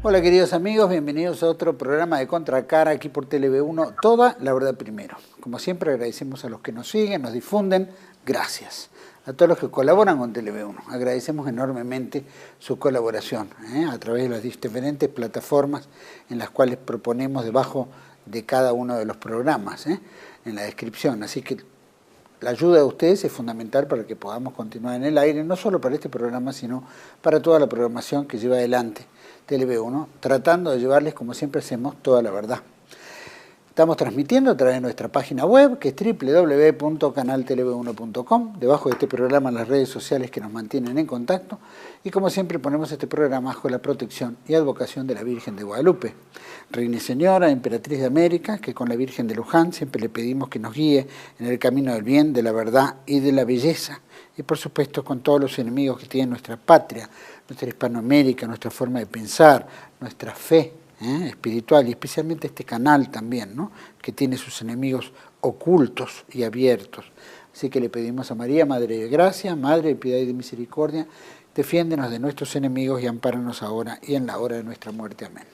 Hola queridos amigos, bienvenidos a otro programa de Contracara aquí por TLV1, Toda la Verdad Primero. Como siempre agradecemos a los que nos siguen, nos difunden, gracias. A todos los que colaboran con TLV1, agradecemos enormemente su colaboración a través de las diferentes plataformas en las cuales proponemos debajo de cada uno de los programas, en la descripción. Así que la ayuda de ustedes es fundamental para que podamos continuar en el aire, no solo para este programa, sino para toda la programación que lleva adelante TLV1, tratando de llevarles, como siempre hacemos, toda la verdad. Estamos transmitiendo a través de nuestra página web, que es www.canaltelev1.com. Debajo de este programa, las redes sociales que nos mantienen en contacto. Y como siempre, ponemos este programa bajo la protección y advocación de la Virgen de Guadalupe, Reina y Señora, Emperatriz de América, que con la Virgen de Luján siempre le pedimos que nos guíe en el camino del bien, de la verdad y de la belleza. Y por supuesto con todos los enemigos que tiene nuestra patria, nuestra Hispanoamérica, nuestra forma de pensar, nuestra fe espiritual, y especialmente este canal también, ¿no?, que tiene sus enemigos ocultos y abiertos. Así que le pedimos a María, Madre de Gracia, Madre de Piedad y de Misericordia, defiéndenos de nuestros enemigos y ampáranos ahora y en la hora de nuestra muerte. Amén.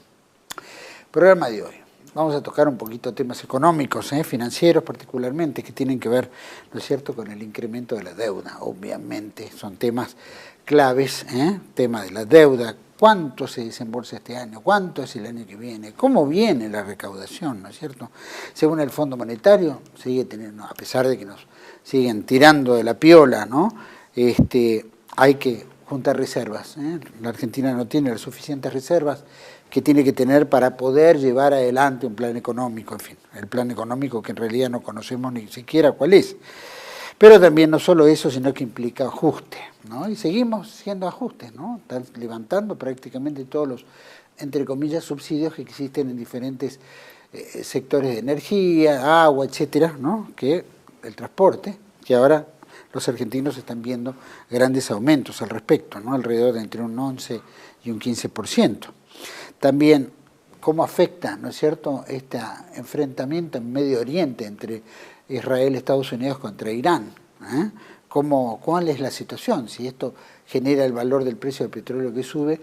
Programa de hoy. Vamos a tocar un poquito temas económicos, financieros particularmente, que tienen que ver, ¿no es cierto?, con el incremento de la deuda. Obviamente son temas claves, tema de la deuda, cuánto se desembolsa este año, cuánto es el año que viene, cómo viene la recaudación, ¿no es cierto? Según el Fondo Monetario, sigue teniendo, a pesar de que nos siguen tirando de la piola, ¿no?, hay que juntar reservas. La Argentina no tiene las suficientes reservas que tiene que tener para poder llevar adelante un plan económico, en fin, el plan económico que en realidad no conocemos ni siquiera cuál es. Pero también no solo eso, sino que implica ajuste, ¿no? Y seguimos siendo ajustes, ¿no? Están levantando prácticamente todos los, entre comillas, subsidios que existen en diferentes sectores de energía, agua, etcétera, ¿no?, que el transporte, que ahora los argentinos están viendo grandes aumentos al respecto, ¿no?, alrededor de entre un 11 y un 15%. También cómo afecta, ¿no es cierto?, este enfrentamiento en Medio Oriente entre Israel y Estados Unidos contra Irán. ¿Cuál es la situación? Si esto genera el valor del precio del petróleo que sube,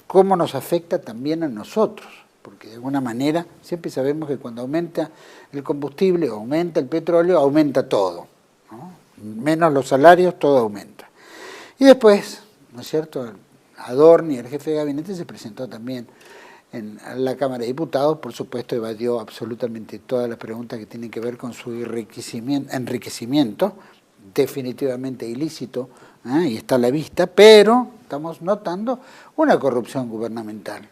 ¿cómo nos afecta también a nosotros? Porque de alguna manera siempre sabemos que cuando aumenta el combustible o aumenta el petróleo, aumenta todo, ¿no? Menos los salarios, todo aumenta. Y después, ¿no es cierto?, Adorni, el jefe de gabinete, se presentó también en la Cámara de Diputados, por supuesto evadió absolutamente todas las preguntas que tienen que ver con su enriquecimiento, definitivamente ilícito, y está a la vista, pero estamos notando una corrupción gubernamental.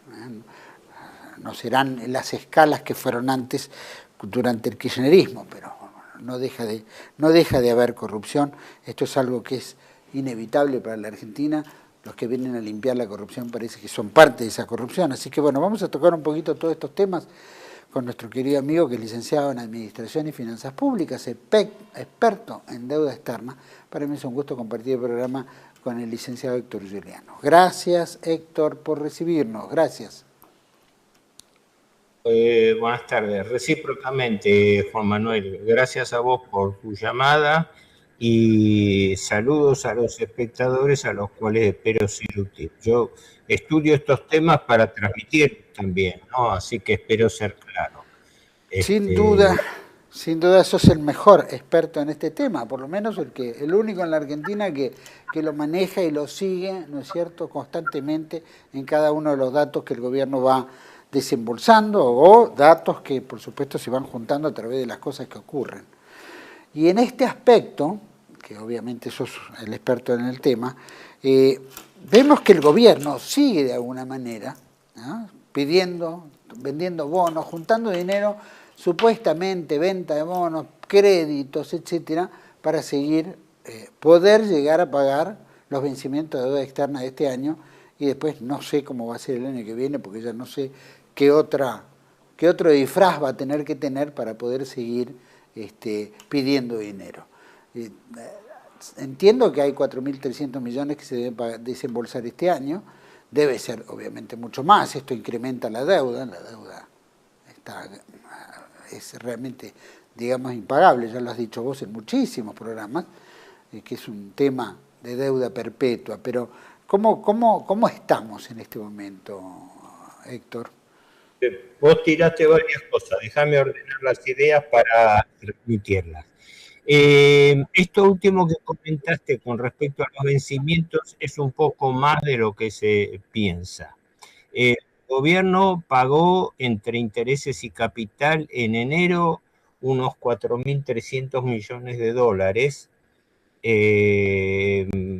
No serán las escalas que fueron antes durante el kirchnerismo, pero no deja de haber corrupción. Esto es algo que es inevitable para la Argentina. Los que vienen a limpiar la corrupción parece que son parte de esa corrupción. Así que bueno, vamos a tocar un poquito todos estos temas con nuestro querido amigo que es licenciado en Administración y Finanzas Públicas, experto en deuda externa. Para mí es un gusto compartir el programa con el licenciado Héctor Giuliano. Gracias, Héctor, por recibirnos. Gracias. Buenas tardes. Recíprocamente, Juan Manuel, gracias a vos por tu llamada y saludos a los espectadores a los cuales espero ser útil. Yo estudio estos temas para transmitir también, ¿no? Así que espero ser claro. Sin duda, sos el mejor experto en este tema, por lo menos el único en la Argentina que lo maneja y lo sigue, ¿no es cierto?, constantemente en cada uno de los datos que el gobierno va desembolsando o datos que por supuesto se van juntando a través de las cosas que ocurren. Y en este aspecto, que obviamente sos el experto en el tema, vemos que el gobierno sigue de alguna manera, ¿no?, vendiendo bonos, juntando dinero, supuestamente venta de bonos, créditos, etcétera, para poder llegar a pagar los vencimientos de deuda externa de este año, y después no sé cómo va a ser el año que viene, porque ya no sé qué otro disfraz va a tener que tener para poder seguir pidiendo dinero. Entiendo que hay 4.300 millones que se deben desembolsar este año, debe ser obviamente mucho más, esto incrementa la deuda es realmente, digamos, impagable, ya lo has dicho vos en muchísimos programas, que es un tema de deuda perpetua, pero ¿cómo estamos en este momento, Héctor. Vos tiraste varias cosas, déjame ordenar las ideas para transmitirlas. Esto último que comentaste con respecto a los vencimientos es un poco más de lo que se piensa. El gobierno pagó entre intereses y capital en enero unos 4.300 millones de dólares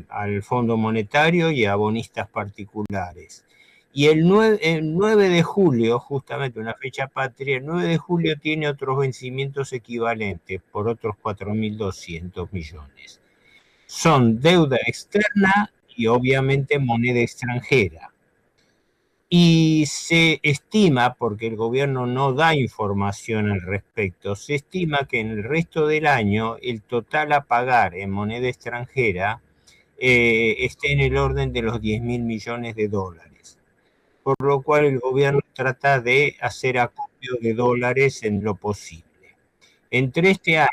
al Fondo Monetario y a bonistas particulares. Y el 9 de julio, justamente una fecha patria, el 9 de julio tiene otros vencimientos equivalentes por otros 4.200 millones. Son deuda externa y obviamente moneda extranjera. Y se estima, porque el gobierno no da información al respecto, se estima que en el resto del año el total a pagar en moneda extranjera esté en el orden de los 10.000 millones de dólares. Por lo cual el gobierno trata de hacer acopio de dólares en lo posible. Entre este año...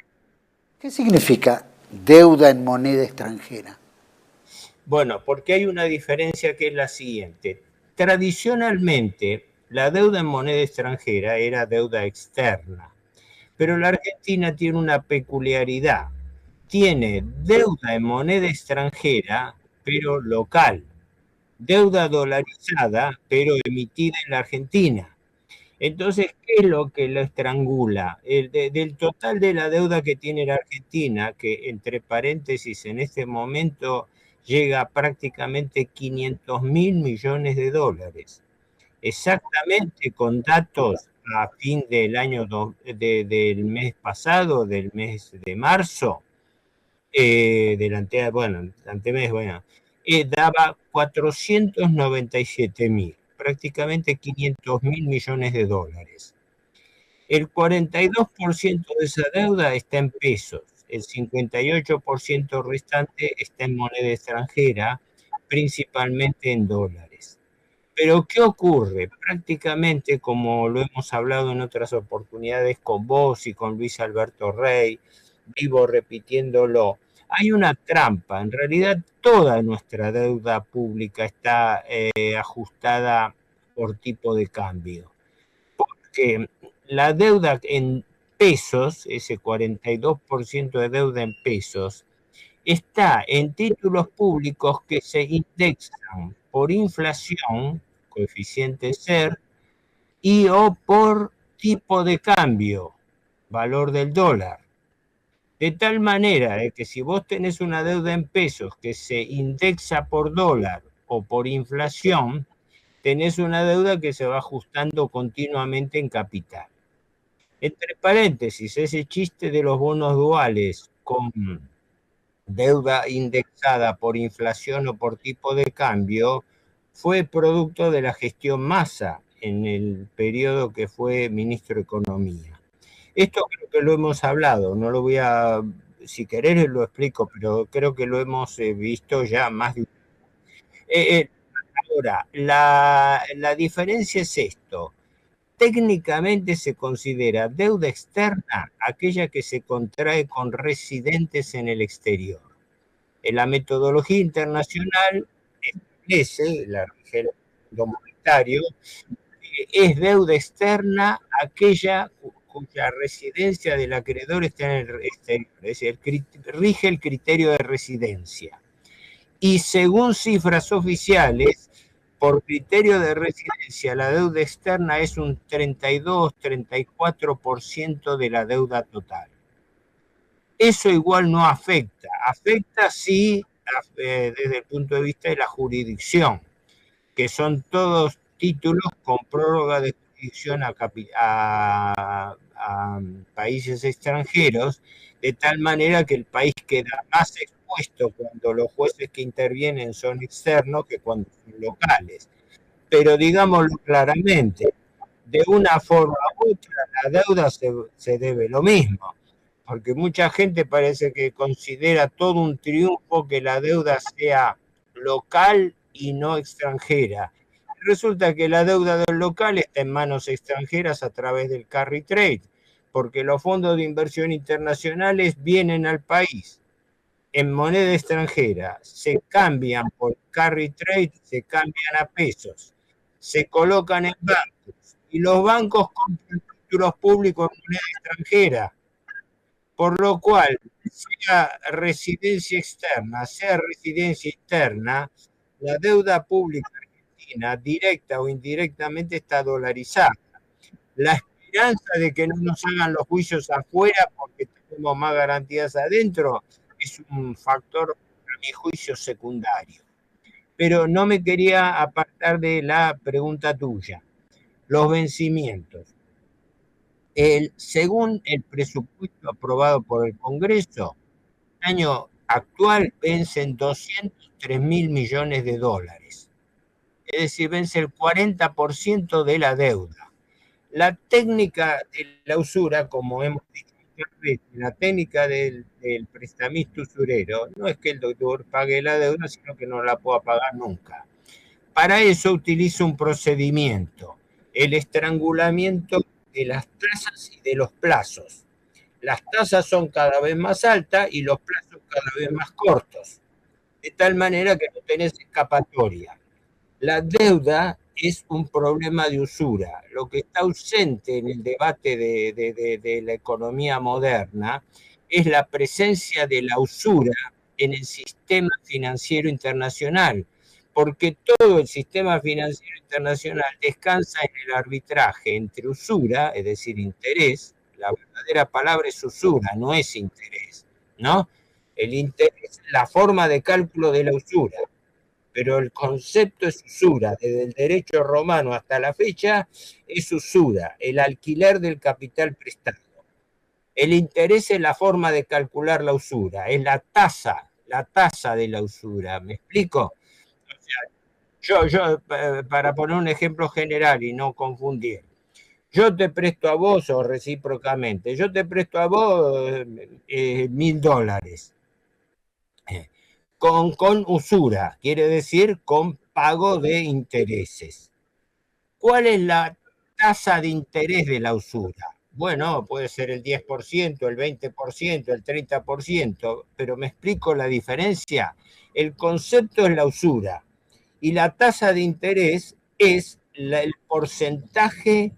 ¿Qué significa deuda en moneda extranjera? Bueno, porque hay una diferencia que es la siguiente. Tradicionalmente, la deuda en moneda extranjera era deuda externa, pero la Argentina tiene una peculiaridad. Tiene deuda en moneda extranjera, pero local. Deuda dolarizada, pero emitida en la Argentina. Entonces, ¿qué es lo que lo estrangula? Del total de la deuda que tiene la Argentina, que entre paréntesis en este momento llega a prácticamente 500.000 millones de dólares. Exactamente con datos a fin del año del mes pasado, del mes de marzo, daba 497.000, prácticamente 500.000 millones de dólares. El 42% de esa deuda está en pesos, el 58% restante está en moneda extranjera, principalmente en dólares. Pero ¿qué ocurre? Prácticamente, como lo hemos hablado en otras oportunidades con vos y con Luis Alberto Rey, vivo repitiéndolo, hay una trampa. En realidad, toda nuestra deuda pública está ajustada por tipo de cambio. Porque la deuda en pesos, ese 42% de deuda en pesos, está en títulos públicos que se indexan por inflación, coeficiente SER, y o por tipo de cambio, valor del dólar. De tal manera que si vos tenés una deuda en pesos que se indexa por dólar o por inflación, tenés una deuda que se va ajustando continuamente en capital. Entre paréntesis, ese chiste de los bonos duales con deuda indexada por inflación o por tipo de cambio fue producto de la gestión Massa en el periodo que fue ministro de Economía. Esto creo que lo hemos hablado, no lo voy a, si querés lo explico, pero creo que lo hemos visto ya más de... Ahora, la diferencia es esto. Técnicamente se considera deuda externa aquella que se contrae con residentes en el exterior. En la metodología internacional establece, la rige el Fondo Monetario, es deuda externa aquella cuya residencia del acreedor está en el exterior, es decir, rige el criterio de residencia. Y según cifras oficiales, por criterio de residencia, la deuda externa es un 32-34% de la deuda total. Eso igual no afecta. Afecta sí desde el punto de vista de la jurisdicción, que son todos títulos con prórroga de jurisdicción a países extranjeros, de tal manera que el país queda más expuesto cuando los jueces que intervienen son externos que cuando son locales. Pero digámoslo claramente, de una forma u otra la deuda se debe lo mismo, porque mucha gente parece que considera todo un triunfo que la deuda sea local y no extranjera. Resulta que la deuda del local está en manos extranjeras a través del carry trade, porque los fondos de inversión internacionales vienen al país en moneda extranjera, se cambian por carry trade, se cambian a pesos. se colocan en bancos y los bancos compran títulos públicos en moneda extranjera, por lo cual, sea residencia externa, sea residencia interna, la deuda pública argentina, directa o indirectamente, está dolarizada. La esperanza de que no nos hagan los juicios afuera porque tenemos más garantías adentro es un factor, a mi juicio, secundario. Pero no me quería apartar de la pregunta tuya. Los vencimientos. Según el presupuesto aprobado por el Congreso, el año actual vencen 203 mil millones de dólares. Es decir, vence el 40% de la deuda. La técnica de la usura, como hemos dicho muchas veces, la técnica del prestamista usurero, no es que el doctor pague la deuda, sino que no la pueda pagar nunca. Para eso utiliza un procedimiento, el estrangulamiento de las tasas y de los plazos. Las tasas son cada vez más altas y los plazos cada vez más cortos, de tal manera que no tenés escapatoria. La deuda es un problema de usura. Lo que está ausente en el debate de la economía moderna es la presencia de la usura en el sistema financiero internacional, porque todo el sistema financiero internacional descansa en el arbitraje entre usura, es decir, interés. La verdadera palabra es usura, no es interés, ¿no? El interés es la forma de cálculo de la usura, pero el concepto es usura. Desde el derecho romano hasta la fecha es usura, el alquiler del capital prestado. El interés es la forma de calcular la usura, es la tasa de la usura. ¿Me explico? O sea, yo, para poner un ejemplo general y no confundir, yo te presto a vos o recíprocamente, yo te presto a vos $1.000 con usura, quiere decir con pago de intereses. ¿Cuál es la tasa de interés de la usura? Bueno, puede ser el 10%, el 20%, el 30%, pero me explico la diferencia. El concepto es la usura y la tasa de interés es el porcentaje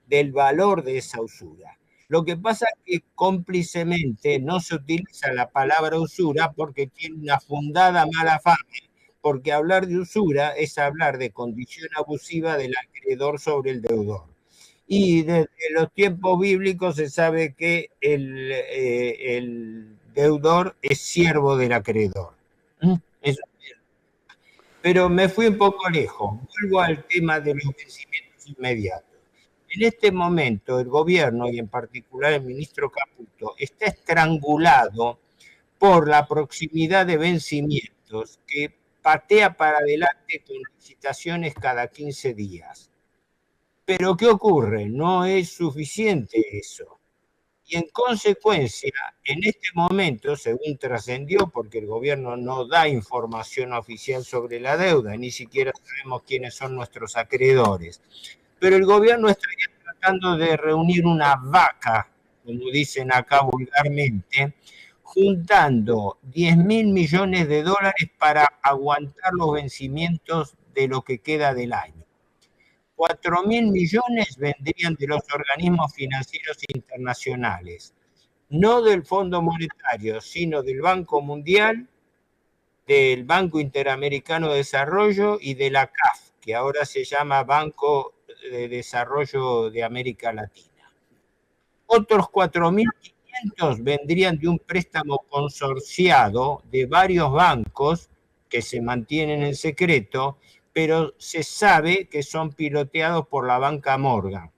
del valor de esa usura. Lo que pasa es que cómplicemente no se utiliza la palabra usura porque tiene una fundada mala fama, porque hablar de usura es hablar de condición abusiva del acreedor sobre el deudor. Y desde los tiempos bíblicos se sabe que el deudor es siervo del acreedor. Eso. Pero me fui un poco lejos. Vuelvo al tema de los vencimientos inmediatos. En este momento el gobierno, y en particular el ministro Caputo, está estrangulado por la proximidad de vencimientos que patea para adelante con licitaciones cada 15 días. Pero ¿qué ocurre? No es suficiente eso. Y en consecuencia, en este momento, según trascendió, porque el gobierno no da información oficial sobre la deuda, ni siquiera sabemos quiénes son nuestros acreedores, pero el gobierno estaría tratando de reunir una vaca, como dicen acá vulgarmente, juntando 10.000 millones de dólares para aguantar los vencimientos de lo que queda del año. 4.000 millones vendrían de los organismos financieros internacionales, no del Fondo Monetario, sino del Banco Mundial, del Banco Interamericano de Desarrollo y de la CAF, que ahora se llama Banco de Desarrollo de América Latina. Otros 4.500 vendrían de un préstamo consorciado de varios bancos que se mantienen en secreto, pero se sabe que son piloteados por la banca Morgan.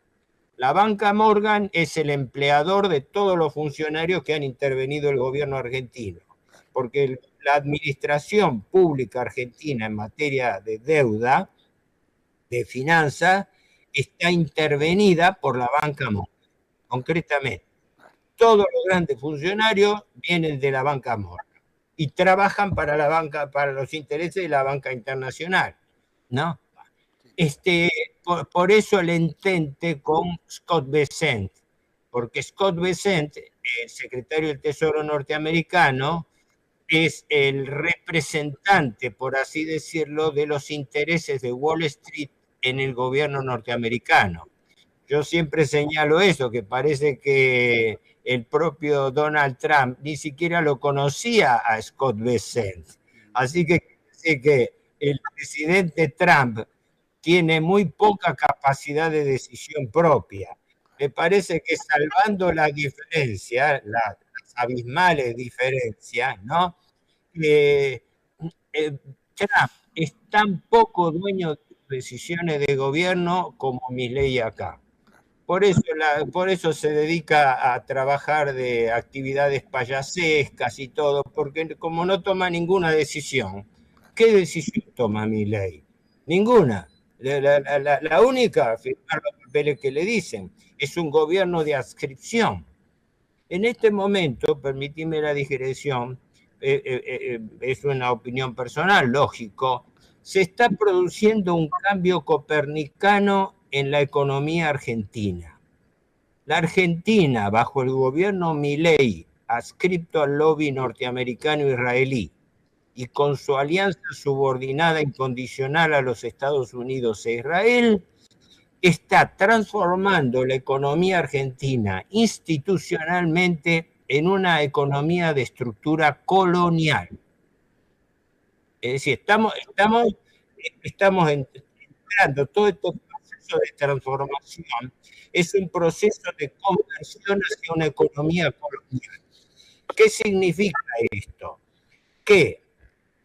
La banca Morgan es el empleador de todos los funcionarios que han intervenido el gobierno argentino, porque la administración pública argentina en materia de deuda, de finanzas, está intervenida por la banca Morgan, concretamente. Todos los grandes funcionarios vienen de la banca Morgan y trabajan para la banca, para los intereses de la banca internacional, ¿no? Por eso el entente con Scott Bessent, porque Scott Bessent, el secretario del Tesoro norteamericano, es el representante, por así decirlo, de los intereses de Wall Street en el gobierno norteamericano. Yo siempre señalo eso, que parece que el propio Donald Trump ni siquiera lo conocía a Scott Bessent. Así que el presidente Trump tiene muy poca capacidad de decisión propia. Me parece que salvando la diferencia, las abismales diferencias, ¿no? Trump es tan poco dueño de decisiones de gobierno como Milei acá. Por eso se dedica a trabajar de actividades payasescas y todo, porque como no toma ninguna decisión, ¿qué decisión toma Milei? Ninguna. La única, firmar los papeles que le dicen, es un gobierno de adscripción. En este momento, permitidme la digresión, es una opinión personal, lógico, se está produciendo un cambio copernicano en la economía argentina. La Argentina, bajo el gobierno Milei, adscripto al lobby norteamericano-israelí y con su alianza subordinada incondicional a los Estados Unidos e Israel, está transformando la economía argentina institucionalmente en una economía de estructura colonial. Es decir, estamos entrando todo este proceso de transformación, es un proceso de conversión hacia una economía colonial. ¿Qué significa esto? Que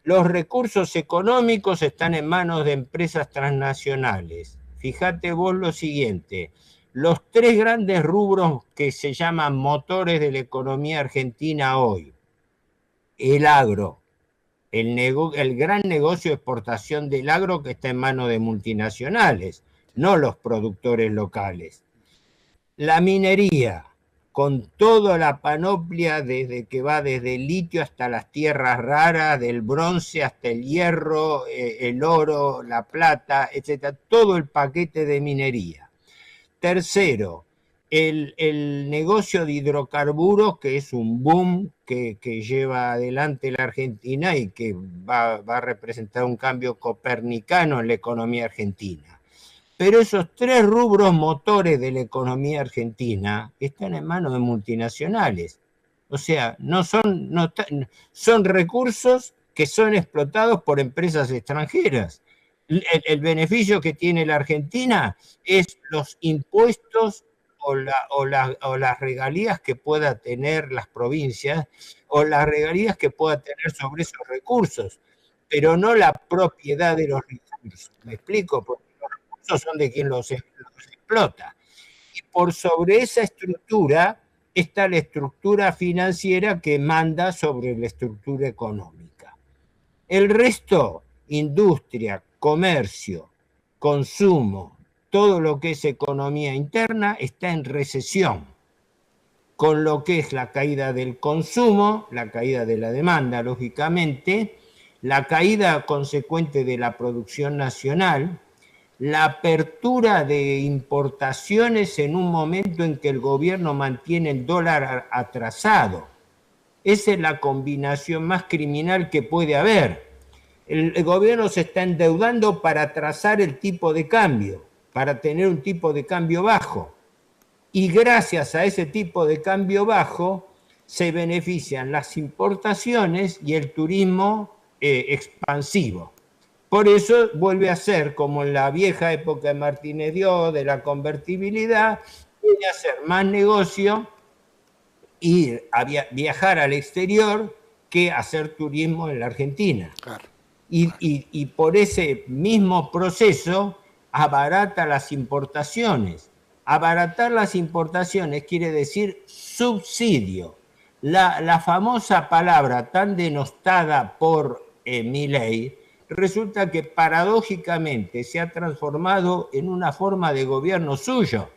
los recursos económicos están en manos de empresas transnacionales. Fíjate vos lo siguiente, los tres grandes rubros que se llaman motores de la economía argentina hoy, el agro, el gran negocio de exportación del agro que está en manos de multinacionales, no los productores locales. La minería, con toda la panoplia que va desde el litio hasta las tierras raras, del bronce hasta el hierro, el oro, la plata, etcétera, todo el paquete de minería. Tercero, el negocio de hidrocarburos, que es un boom que lleva adelante la Argentina y que va a representar un cambio copernicano en la economía argentina. Pero esos tres rubros motores de la economía argentina están en manos de multinacionales. O sea, son recursos que son explotados por empresas extranjeras. El beneficio que tiene la Argentina es los impuestos o las regalías que pueda tener las provincias o las regalías que pueda tener sobre esos recursos, pero no la propiedad de los recursos. ¿Me explico? Porque son de quien los explota. Y por sobre esa estructura está la estructura financiera que manda sobre la estructura económica. El resto, industria, comercio, consumo, todo lo que es economía interna está en recesión, con lo que es la caída del consumo, la caída de la demanda, lógicamente, la caída consecuente de la producción nacional, la apertura de importaciones en un momento en que el gobierno mantiene el dólar atrasado. Esa es la combinación más criminal que puede haber. El gobierno se está endeudando para atrasar el tipo de cambio, para tener un tipo de cambio bajo. Y gracias a ese tipo de cambio bajo se benefician las importaciones y el turismo expansivo. Por eso vuelve a ser como en la vieja época de Martínez Dios, de la convertibilidad, viene a hacer más negocio y viajar al exterior que hacer turismo en la Argentina. Claro. Y por ese mismo proceso abarata las importaciones. Abaratar las importaciones quiere decir subsidio. La famosa palabra tan denostada por Milei, resulta que paradójicamente se ha transformado en una forma de gobierno suyo,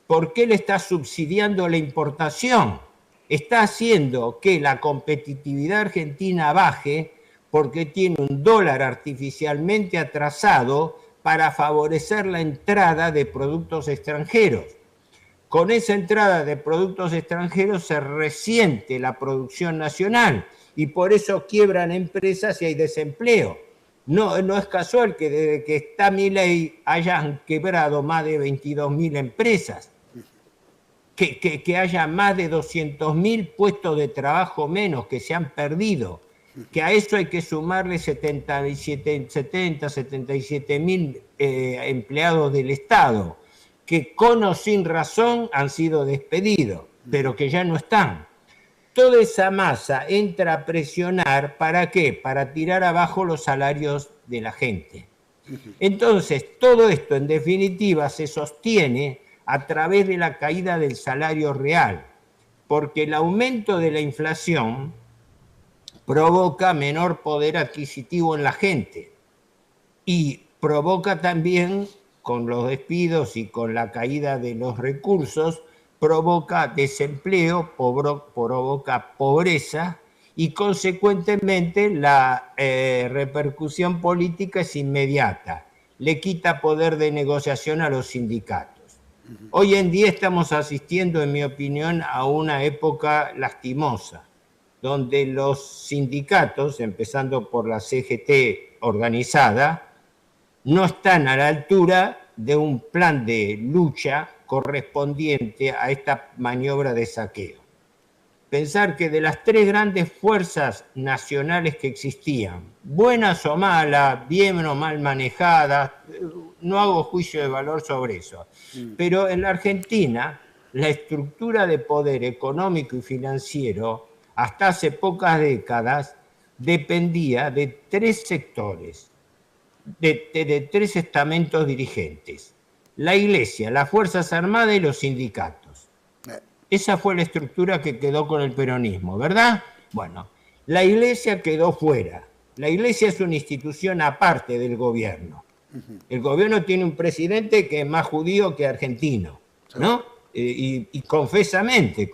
porque él está subsidiando la importación, está haciendo que la competitividad argentina baje porque tiene un dólar artificialmente atrasado para favorecer la entrada de productos extranjeros. Con esa entrada de productos extranjeros se resiente la producción nacional y por eso quiebran empresas y hay desempleo. No es casual que desde que está Milei hayan quebrado más de 22.000 empresas, que haya más de 200.000 puestos de trabajo menos que se han perdido, que a eso hay que sumarle 77.000 empleados del Estado, que con o sin razón han sido despedidos, pero que ya no están. Toda esa masa entra a presionar, ¿para qué? Para tirar abajo los salarios de la gente. Entonces, todo esto en definitiva se sostiene a través de la caída del salario real, porque el aumento de la inflación provoca menor poder adquisitivo en la gente y provoca también, con los despidos y con la caída de los recursos, provoca desempleo, provoca pobreza y consecuentemente la repercusión política es inmediata. Le quita poder de negociación a los sindicatos. Hoy en día estamos asistiendo, en mi opinión, a una época lastimosa, donde los sindicatos, empezando por la CGT organizada, no están a la altura de un plan de lucha correspondiente a esta maniobra de saqueo. Pensar que de las tres grandes fuerzas nacionales que existían, buenas o malas, bien o mal manejadas, no hago juicio de valor sobre eso, pero en la Argentina la estructura de poder económico y financiero hasta hace pocas décadas dependía de tres sectores, de tres estamentos dirigentes: la Iglesia, las Fuerzas Armadas y los sindicatos. Esa fue la estructura que quedó con el peronismo, ¿verdad? Bueno, la Iglesia quedó fuera. La Iglesia es una institución aparte del gobierno. El gobierno tiene un presidente que es más judío que argentino, ¿no? Y confesamente,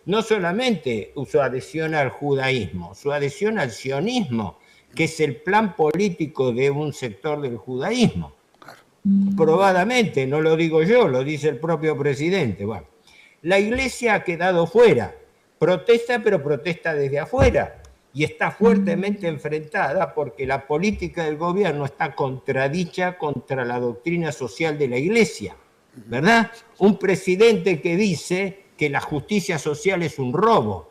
no solamente su adhesión al judaísmo, su adhesión al sionismo, que es el plan político de un sector del judaísmo. Probadamente, no lo digo yo, lo dice el propio presidente. Bueno, la Iglesia ha quedado fuera, protesta, pero protesta desde afuera y está fuertemente enfrentada porque la política del gobierno está contradicha contra la doctrina social de la Iglesia, ¿verdad? Un presidente que dice que la justicia social es un robo,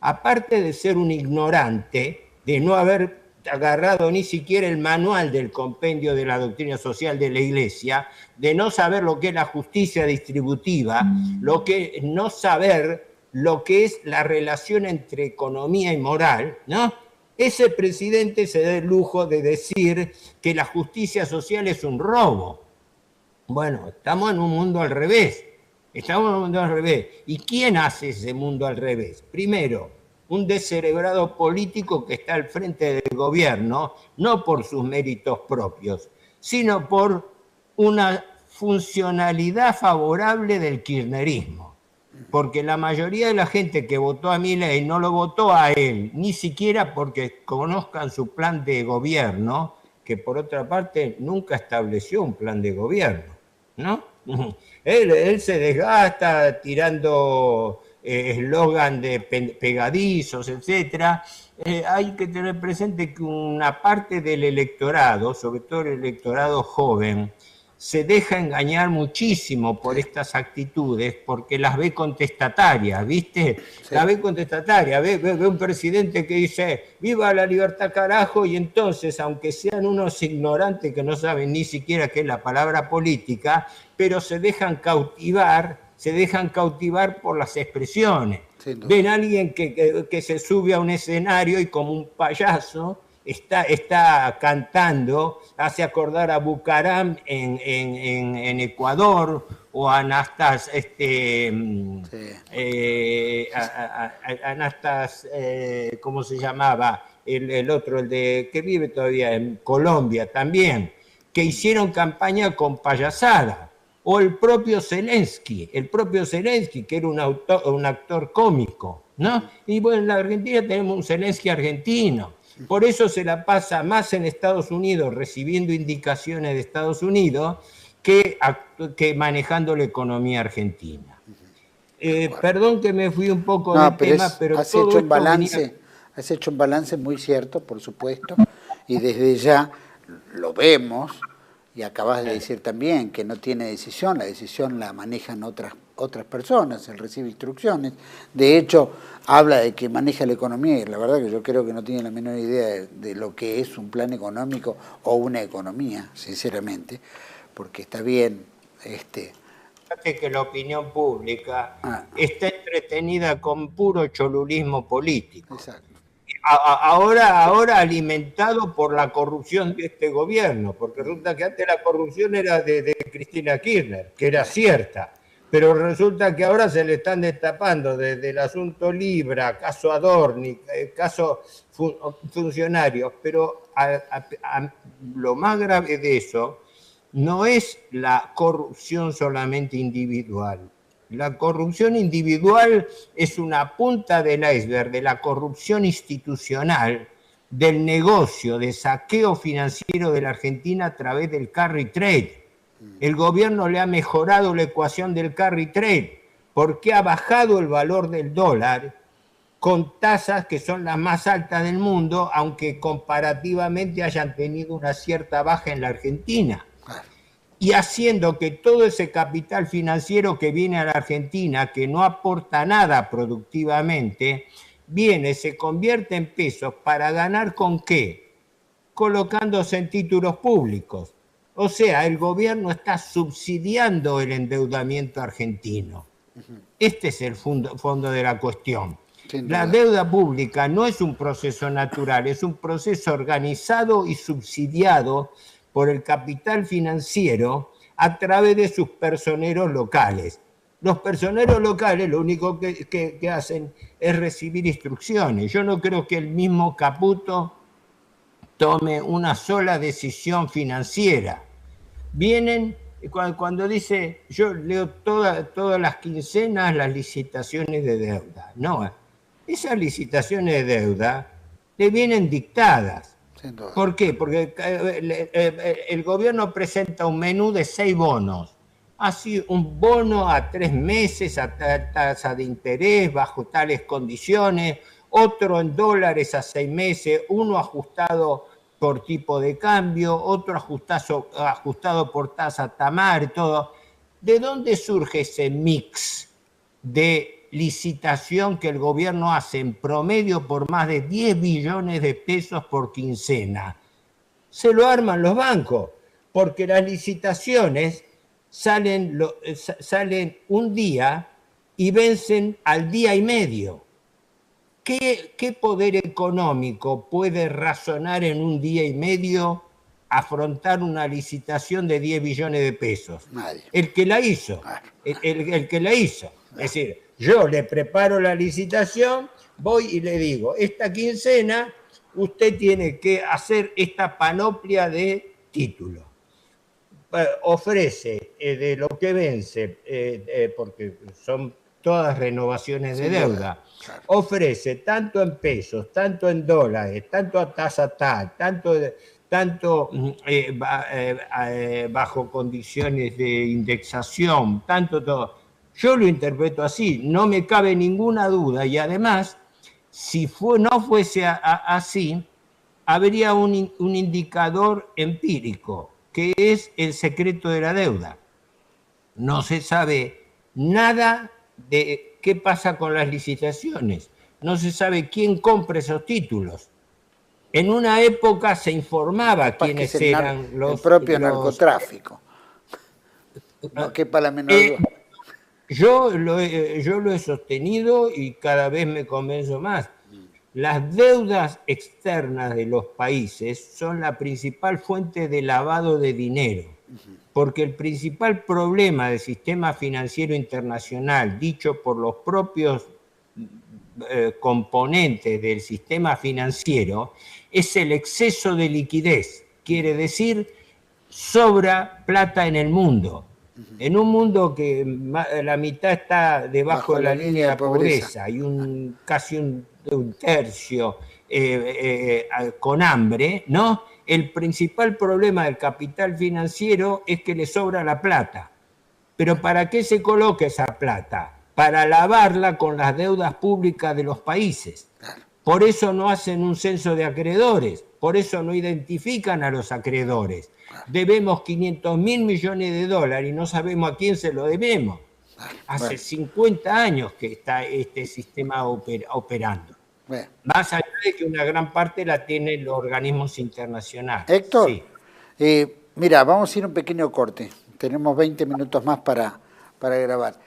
aparte de ser un ignorante, de no haber agarrado ni siquiera el manual del compendio de la doctrina social de la Iglesia, de no saber lo que es la justicia distributiva, no saber lo que es la relación entre economía y moral, ¿no? Ese presidente se da el lujo de decir que la justicia social es un robo. Bueno, estamos en un mundo al revés. ¿Y quién hace ese mundo al revés? Primero, un descerebrado político que está al frente del gobierno, no por sus méritos propios, sino por una funcionalidad favorable del kirchnerismo. Porque la mayoría de la gente que votó a Milei no lo votó a él, ni siquiera porque conozcan su plan de gobierno, que por otra parte nunca estableció un plan de gobierno, ¿no? Él se desgasta tirando eslogan de pegadizos, etc. Hay que tener presente que una parte del electorado, sobre todo el electorado joven, se deja engañar muchísimo por estas actitudes porque las ve contestatarias, ¿viste? Sí. La ve contestataria, ve un presidente que dice ¡viva la libertad, carajo! Y entonces, aunque sean unos ignorantes que no saben ni siquiera qué es la palabra política, pero se dejan cautivar por las expresiones. Ven a alguien que se sube a un escenario y como un payaso está cantando, hace acordar a Bucaram en Ecuador o a Anastas, ¿cómo se llamaba? El otro, el de que vive todavía en Colombia también, que hicieron campaña con payasada. O el propio Zelensky, que era un actor cómico, ¿no? Y bueno, en la Argentina tenemos un Zelensky argentino. Por eso se la pasa más en Estados Unidos recibiendo indicaciones de Estados Unidos que manejando la economía argentina. Perdón que me fui un poco del tema, pero has hecho un balance muy cierto, por supuesto, y desde ya lo vemos, y acabas de decir también que no tiene decisión, la decisión la manejan otras personas, él recibe instrucciones, de hecho habla de que maneja la economía y la verdad que yo creo que no tiene la menor idea de lo que es un plan económico o una economía, sinceramente, porque está bien, Fíjate que la opinión pública está entretenida con puro cholulismo político. Exacto. Ahora alimentado por la corrupción de este gobierno, porque resulta que antes la corrupción era de Cristina Kirchner, que era cierta, pero resulta que ahora se le están destapando desde el asunto Libra, caso Adorni, caso funcionarios, pero lo más grave de eso no es la corrupción solamente individual. La corrupción individual es una punta del iceberg de la corrupción institucional, del negocio de saqueo financiero de la Argentina a través del carry trade. El gobierno le ha mejorado la ecuación del carry trade porque ha bajado el valor del dólar con tasas que son las más altas del mundo, aunque comparativamente hayan tenido una cierta baja en la Argentina. Y haciendo que todo ese capital financiero que viene a la Argentina, que no aporta nada productivamente, viene, se convierte en pesos para ganar ¿con qué? Colocándose en títulos públicos. O sea, el gobierno está subsidiando el endeudamiento argentino. Este es el fondo de la cuestión. La deuda pública no es un proceso natural, es un proceso organizado y subsidiado por el capital financiero a través de sus personeros locales. Los personeros locales lo único que hacen es recibir instrucciones. Yo no creo que el mismo Caputo tome una sola decisión financiera. Vienen, cuando dice, yo leo todas las quincenas las licitaciones de deuda. No, esas licitaciones de deuda le vienen dictadas. ¿Por qué? Porque el gobierno presenta un menú de 6 bonos. Así, un bono a 3 meses, a tasa de interés, bajo tales condiciones, otro en dólares a 6 meses, uno ajustado por tipo de cambio, otro ajustado por tasa Tamar, todo. ¿De dónde surge ese mix de licitación que el gobierno hace en promedio por más de 10 billones de pesos por quincena? Se lo arman los bancos, porque las licitaciones salen un día y vencen al día y medio. ¿Qué poder económico puede razonar en un día y medio afrontar una licitación de 10 billones de pesos? Nadie. El que la hizo. El que la hizo. Es decir, yo le preparo la licitación, voy y le digo, esta quincena usted tiene que hacer esta panoplia de títulos. Ofrece de lo que vence, porque son todas renovaciones de deuda, ofrece tanto en pesos, tanto en dólares, tanto a tasa tal, tanto bajo condiciones de indexación, tanto todo. Yo lo interpreto así, no me cabe ninguna duda, y además, si no fuese así, habría un indicador empírico, que es el secreto de la deuda. No se sabe nada de qué pasa con las licitaciones, no se sabe quién compra esos títulos. En una época se informaba quiénes eran el propio narcotráfico. No quepa la menor duda. Yo lo he sostenido y cada vez me convenzo más. Las deudas externas de los países son la principal fuente de lavado de dinero, porque el principal problema del sistema financiero internacional, dicho por los propios componentes del sistema financiero, es el exceso de liquidez. Quiere decir, sobra plata en el mundo. En un mundo que la mitad está debajo de la línea de pobreza y casi un tercio con hambre, ¿no? El principal problema del capital financiero es que le sobra la plata. ¿Pero para qué se coloca esa plata? Para lavarla con las deudas públicas de los países. Por eso no hacen un censo de acreedores, por eso no identifican a los acreedores. Debemos 500.000 millones de dólares y no sabemos a quién se lo debemos. Hace 50 años que está este sistema operando. Bueno. Más allá de que una gran parte la tienen los organismos internacionales. Héctor, sí. Mira, vamos a ir a un pequeño corte. Tenemos 20 minutos más para grabar.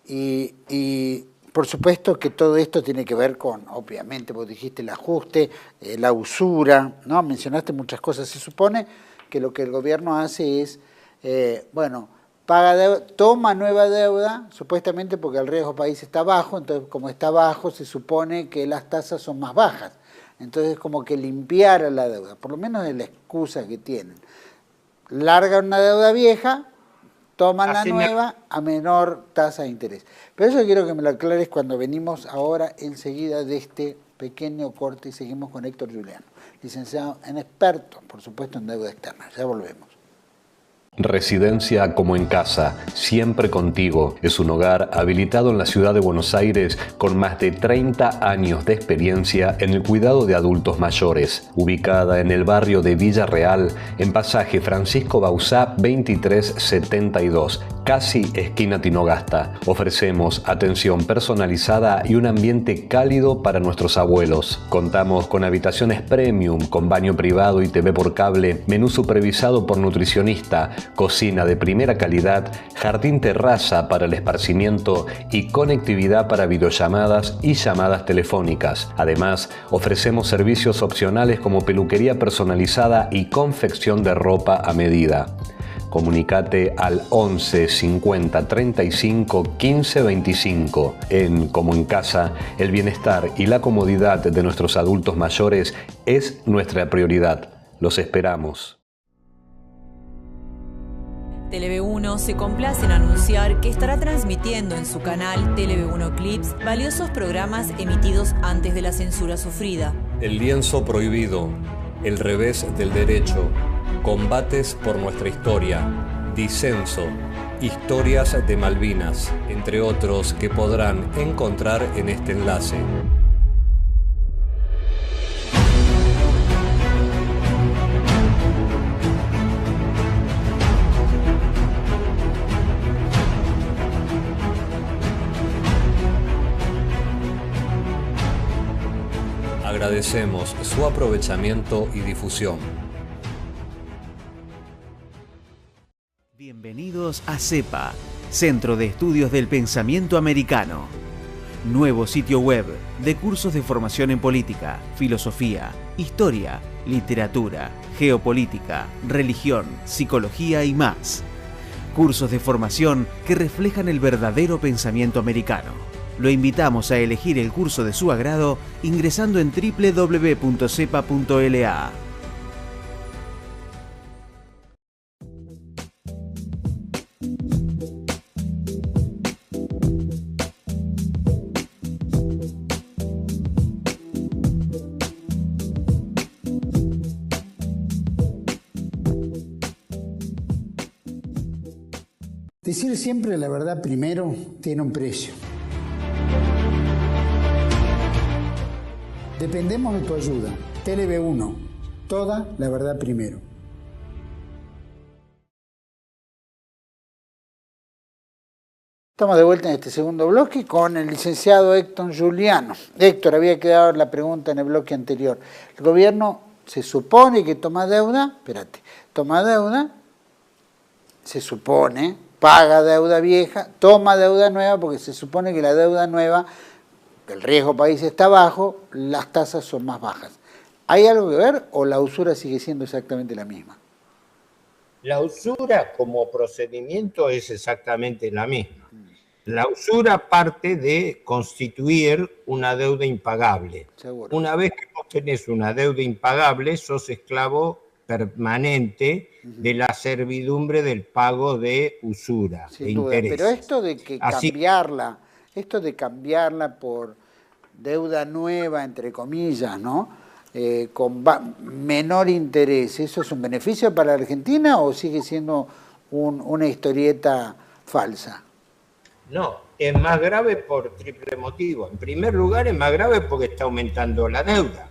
Y por supuesto que todo esto tiene que ver con, obviamente, vos dijiste el ajuste, la usura, ¿no? Mencionaste muchas cosas. Se supone que lo que el gobierno hace es, paga deuda, toma nueva deuda, supuestamente porque el riesgo país está bajo, entonces como está bajo se supone que las tasas son más bajas. Entonces como que limpiar a la deuda, por lo menos es la excusa que tienen. Largan una deuda vieja, toman la nueva a menor tasa de interés. Pero eso quiero que me lo aclares cuando venimos ahora enseguida de este pequeño corte y seguimos con Héctor Juliano, licenciado en experto, por supuesto, en deuda externa. Ya volvemos. Residencia como en casa, siempre contigo. Es un hogar habilitado en la ciudad de Buenos Aires con más de 30 años de experiencia en el cuidado de adultos mayores. Ubicada en el barrio de Villa Real, en pasaje Francisco Bauzá 2372, casi esquina Tinogasta. Ofrecemos atención personalizada y un ambiente cálido para nuestros abuelos. Contamos con habitaciones premium, con baño privado y TV por cable, menú supervisado por nutricionista, cocina de primera calidad, jardín terraza para el esparcimiento y conectividad para videollamadas y llamadas telefónicas. Además, ofrecemos servicios opcionales como peluquería personalizada y confección de ropa a medida. Comunicate al 11 50 35 15 25. En Como en Casa, el bienestar y la comodidad de nuestros adultos mayores es nuestra prioridad. Los esperamos. Tele-V1 se complace en anunciar que estará transmitiendo en su canal Tele-V1 Clips valiosos programas emitidos antes de la censura sufrida. El lienzo prohibido, el revés del derecho, combates por nuestra historia, disenso, historias de Malvinas, entre otros que podrán encontrar en este enlace. Agradecemos su aprovechamiento y difusión. Bienvenidos a CEPA, Centro de Estudios del Pensamiento Americano. Nuevo sitio web de cursos de formación en política, filosofía, historia, literatura, geopolítica, religión, psicología y más. Cursos de formación que reflejan el verdadero pensamiento americano. Lo invitamos a elegir el curso de su agrado ingresando en www.cepa.la. Decir siempre la verdad primero tiene un precio. Dependemos de tu ayuda. Tele-V1, toda la verdad primero. Estamos de vuelta en este segundo bloque con el licenciado Héctor Juliano. Héctor, había quedado la pregunta en el bloque anterior. El gobierno se supone que toma deuda, toma deuda, se supone, paga deuda vieja, toma deuda nueva porque se supone que la deuda nueva, el riesgo país está bajo, las tasas son más bajas. ¿Hay algo que ver o la usura sigue siendo exactamente la misma? La usura como procedimiento es exactamente la misma. La usura parte de constituir una deuda impagable. Seguro. Una vez que vos tenés una deuda impagable, sos esclavo permanente de la servidumbre del pago de usura, Sin de duda. intereses. Pero esto de que cambiarla por deuda nueva, entre comillas, ¿no? Con menor interés, ¿eso es un beneficio para la Argentina o sigue siendo una historieta falsa? No, es más grave por triple motivo. En primer lugar, es más grave porque está aumentando la deuda.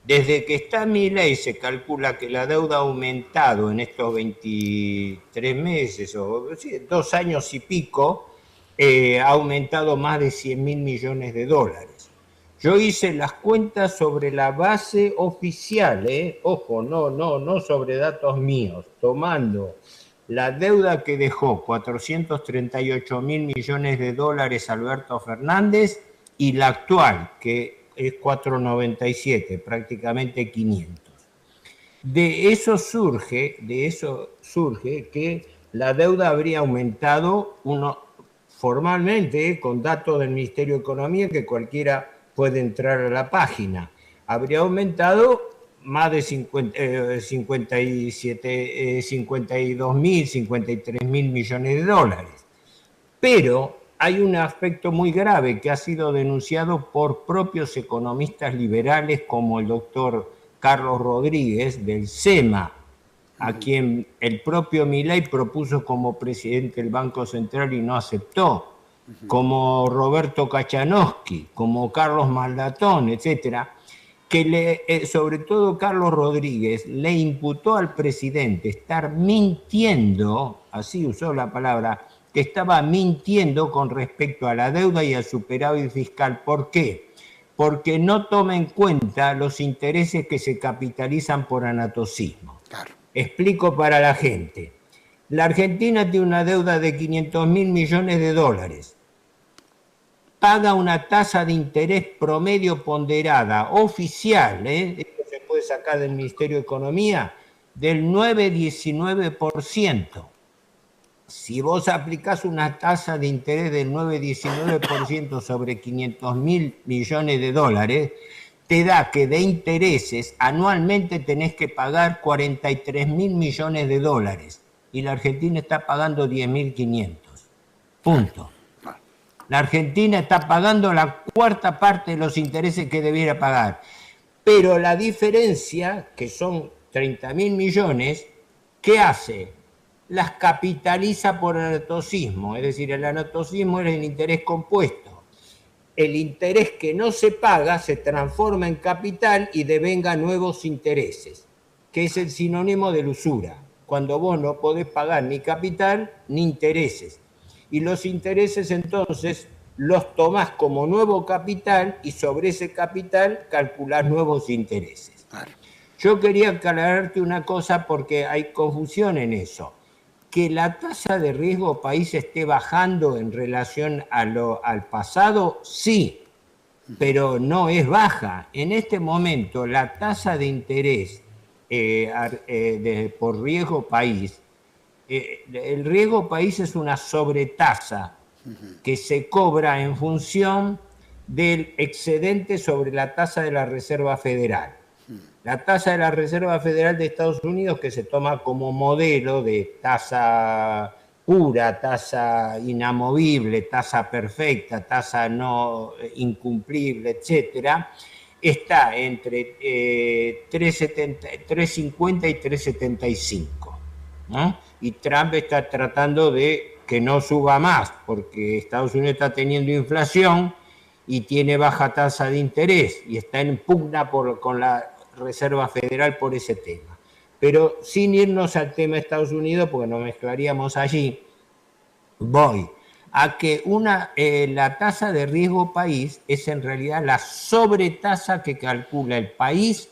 Desde que está Milei se calcula que la deuda ha aumentado en estos 23 meses, o sí, 2 años y pico, ha aumentado más de 100.000 millones de dólares. Yo hice las cuentas sobre la base oficial, ojo, no sobre datos míos, tomando la deuda que dejó 438.000 millones de dólares Alberto Fernández y la actual, que es 497, prácticamente 500. De eso surge que la deuda habría aumentado formalmente, con datos del Ministerio de Economía, que cualquiera puede entrar a la página, habría aumentado más de 52.000, 53.000 millones de dólares. Pero hay un aspecto muy grave que ha sido denunciado por propios economistas liberales como el doctor Carlos Rodríguez del SEMA, a quien el propio Milei propuso como presidente del Banco Central y no aceptó, como Roberto Kachanowski, como Carlos Maldatón, etcétera, que sobre todo Carlos Rodríguez le imputó al presidente estar mintiendo, así usó la palabra, que estaba mintiendo con respecto a la deuda y al superávit fiscal. ¿Por qué? Porque no toma en cuenta los intereses que se capitalizan por anatocismo. Claro. Explico para la gente. La Argentina tiene una deuda de 500.000 millones de dólares. Paga una tasa de interés promedio ponderada oficial, esto se puede sacar del Ministerio de Economía, del 9,19%. Si vos aplicás una tasa de interés del 9,19% sobre 500.000 millones de dólares, te da que de intereses anualmente tenés que pagar 43.000 millones de dólares y la Argentina está pagando 10.500. Punto. La Argentina está pagando la cuarta parte de los intereses que debiera pagar. Pero la diferencia, que son 30.000 millones, ¿qué hace? Las capitaliza por anatocismo. Es decir, el anatocismo es el interés compuesto. El interés que no se paga se transforma en capital y devenga nuevos intereses, que es el sinónimo de la usura, cuando vos no podés pagar ni capital ni intereses. Y los intereses entonces los tomás como nuevo capital y sobre ese capital calculás nuevos intereses. Claro. Yo quería aclararte una cosa porque hay confusión en eso. Que la tasa de riesgo país esté bajando en relación al pasado, sí, pero no es baja. En este momento la tasa de interés por riesgo país, el riesgo país es una sobretasa que se cobra en función del excedente sobre la tasa de la Reserva Federal. La tasa de la Reserva Federal de Estados Unidos, que se toma como modelo de tasa pura, tasa inamovible, tasa perfecta, tasa no incumplible, etcétera, está entre 3,50 y 3,75. ¿no? Y Trump está tratando de que no suba más, porque Estados Unidos está teniendo inflación y tiene baja tasa de interés y está en pugna con la Reserva Federal por ese tema. Pero sin irnos al tema de Estados Unidos, porque nos mezclaríamos allí, voy a que la tasa de riesgo país es en realidad la sobretasa que calcula el país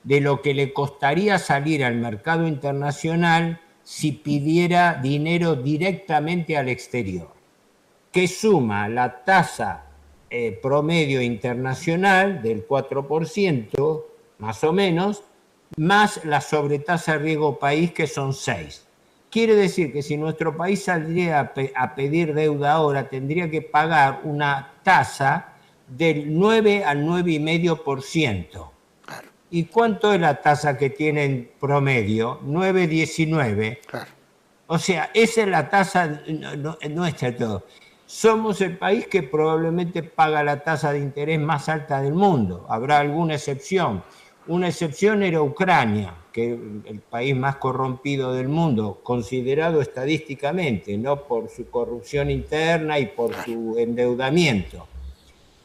de lo que le costaría salir al mercado internacional si pidiera dinero directamente al exterior, que suma la tasa promedio internacional del 4%, más o menos, más la sobretasa de riesgo país, que son 6. Quiere decir que si nuestro país saldría a pedir deuda ahora, tendría que pagar una tasa del 9 al 9,5%. Claro. ¿Y cuánto es la tasa que tiene en promedio? 9,19. Claro. O sea, esa es la tasa nuestra todo. Somos el país que probablemente paga la tasa de interés más alta del mundo. Habrá alguna excepción. Una excepción era Ucrania, que es el país más corrompido del mundo, considerado estadísticamente, no por su corrupción interna y por su endeudamiento.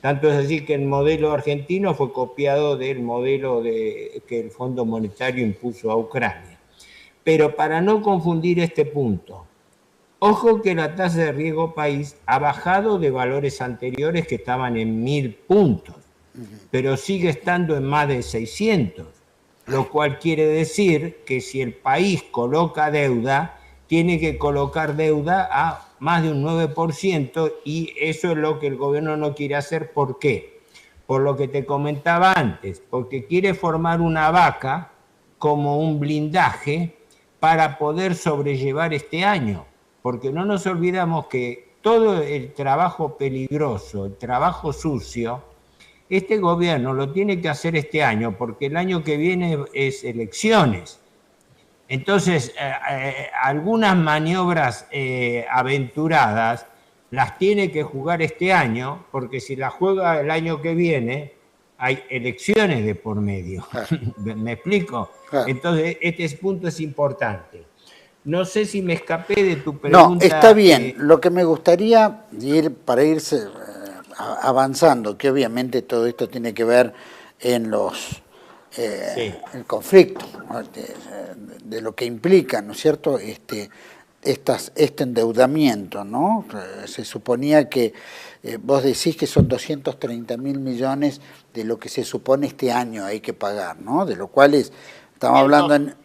Tanto es decir que el modelo argentino fue copiado del modelo que el Fondo Monetario impuso a Ucrania. Pero para no confundir este punto, ojo que la tasa de riesgo país ha bajado de valores anteriores que estaban en 1000 puntos, pero sigue estando en más de 600, lo cual quiere decir que si el país coloca deuda, tiene que colocar deuda a más de un 9%, y eso es lo que el gobierno no quiere hacer. ¿Por qué? Por lo que te comentaba antes, porque quiere formar una vaca como un blindaje para poder sobrellevar este año, porque no nos olvidamos que todo el trabajo peligroso, el trabajo sucio, este gobierno lo tiene que hacer este año, porque el año que viene es elecciones. Entonces, algunas maniobras aventuradas las tiene que jugar este año, porque si las juega el año que viene, hay elecciones de por medio. ¿Me explico? Entonces, este punto es importante. No sé si me escapé de tu pregunta. No, está bien. Lo que me gustaría para irse avanzando, que obviamente todo esto tiene que ver en el conflicto, ¿no? de lo que implica, ¿no es cierto?, este endeudamiento, ¿no? Se suponía que, vos decís que son 230.000 millones de lo que se supone este año hay que pagar, ¿no? De lo cual estamos hablando en...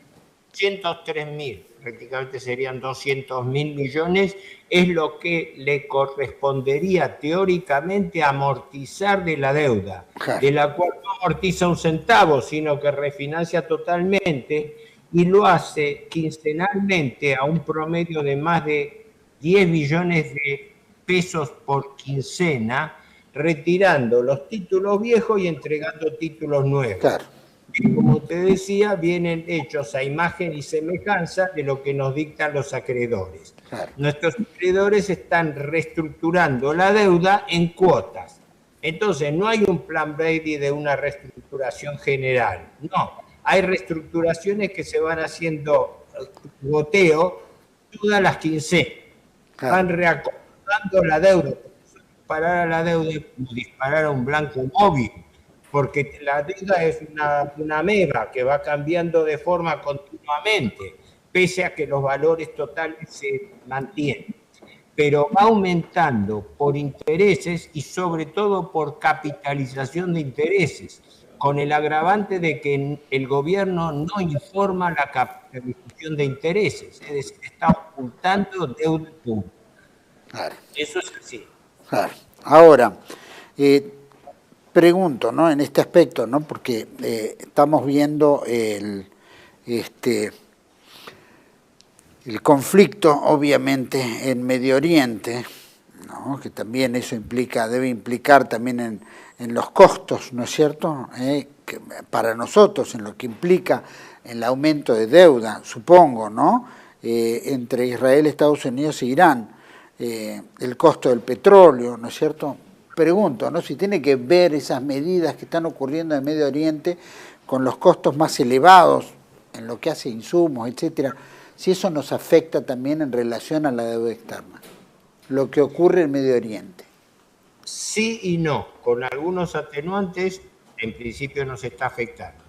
103.000, prácticamente serían 200.000 millones, es lo que le correspondería teóricamente amortizar de la deuda, de la cual no amortiza un centavo, sino que refinancia totalmente, y lo hace quincenalmente a un promedio de más de 10 millones de pesos por quincena, retirando los títulos viejos y entregando títulos nuevos. Claro. Y como te decía, vienen hechos a imagen y semejanza de lo que nos dictan los acreedores. Claro. Nuestros acreedores están reestructurando la deuda en cuotas. Entonces, no hay un plan Brady de una reestructuración general. No, hay reestructuraciones que se van haciendo goteo todas las quincenas. Claro. Van reacomodando la deuda. Disparar a la deuda es como disparar a un blanco móvil, porque la deuda es una ameba que va cambiando de forma continuamente, pese a que los valores totales se mantienen. Pero va aumentando por intereses y sobre todo por capitalización de intereses, con el agravante de que el gobierno no informa la capitalización de intereses, es decir, está ocultando deuda pública. Claro. Eso es así. Claro. Ahora, pregunto, ¿no?, en este aspecto, ¿no?, porque estamos viendo el conflicto, obviamente, en Medio Oriente, ¿no?, que también eso debe implicar también en los costos, ¿no es cierto?, que para nosotros, en lo que implica el aumento de deuda, supongo, ¿no?, entre Israel, Estados Unidos e Irán, el costo del petróleo, ¿no es cierto? Pregunto, ¿no?, si tiene que ver esas medidas que están ocurriendo en Medio Oriente con los costos más elevados en lo que hace insumos, etcétera, si eso nos afecta también en relación a la deuda externa, lo que ocurre en Medio Oriente. Sí y no, con algunos atenuantes, en principio nos está afectando.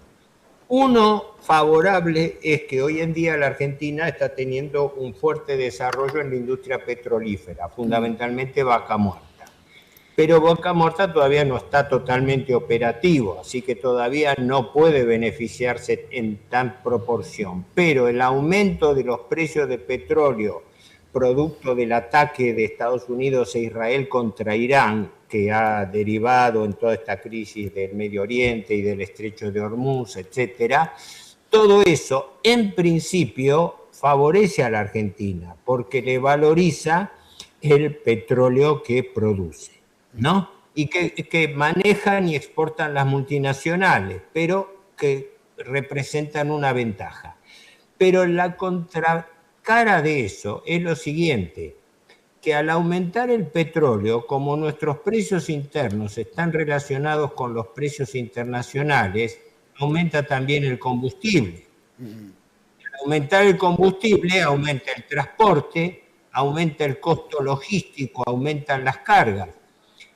Uno favorable es que hoy en día la Argentina está teniendo un fuerte desarrollo en la industria petrolífera, fundamentalmente Vaca Muerta. Pero Vaca Muerta todavía no está totalmente operativo, así que todavía no puede beneficiarse en tan proporción. Pero el aumento de los precios de petróleo, producto del ataque de Estados Unidos e Israel contra Irán, que ha derivado en toda esta crisis del Medio Oriente y del Estrecho de Hormuz, etcétera, todo eso, en principio, favorece a la Argentina, porque le valoriza el petróleo que produce, ¿no? Y que manejan y exportan las multinacionales, pero que representan una ventaja. Pero la contracara de eso es lo siguiente, que al aumentar el petróleo, como nuestros precios internos están relacionados con los precios internacionales, aumenta también el combustible. Al aumentar el combustible, aumenta el transporte, aumenta el costo logístico, aumentan las cargas.